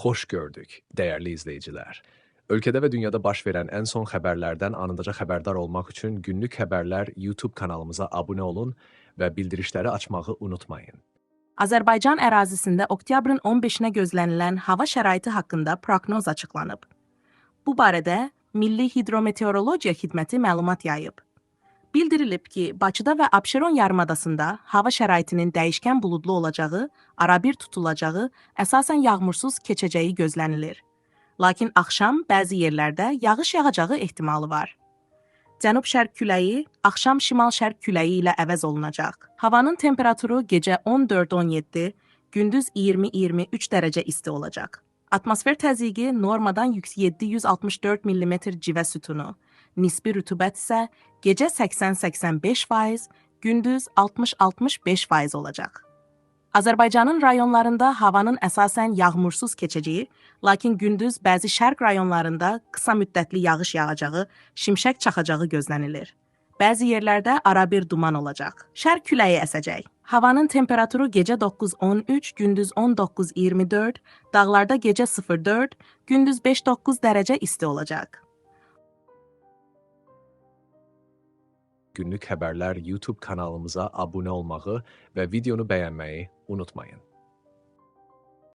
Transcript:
Hoş gördük, değerli izleyiciler. Ülkede ve dünyada baş verən ən son xəbərlərdən anındaca xəbərdar olmaq üçün Günlük Xəbərlər YouTube kanalımıza abunə olun və bildirişləri açmağı unutmayın. Azərbaycan ərazisində oktyabrın 15-nə gözlənilən hava şəraiti haqqında proqnoz açıqlanıb. Bu barədə Milli Hidrometeorologiya Xidməti məlumat yayıb. Bildirilib ki, Bakıda və Abşeron yarımadasında hava şəraitinin dəyişkən buludlu olacağı, arabir tutulacağı, əsasən yağmursuz keçəcəyi gözlənilir. Lakin axşam bəzi yerlərdə yağış yağacağı ehtimalı var. Cənub-şərq küləyi, axşam şimal-şərq küləyi ilə əvəz olunacaq. Havanın temperaturu gecə 14-17, gündüz 20-23 dərəcə isti olacaq. Atmosfer təzyiqi normadan 764 mm civə sütunu, nisbi rütubət isə gecə 80-85%, gündüz 60-65% olacaq. Azərbaycanın rayonlarında havanın əsasən yağmursuz keçəcəyi, lakin gündüz bəzi şərq rayonlarında qısa müddətli yağış yağacağı, şimşək çaxacağı gözlənilir. Bəzi yerlərdə arabir duman olacaq. Şərq küləyi əsəcək. Havanın temperaturu gecə 9-13, gündüz 19-24, dağlarda gecə 0-4, gündüz 5-9 dərəcə isti olacaq. Günlük Xəbərlər YouTube kanalımıza abunə olmağı və videonu bəyənməyi unutmayın.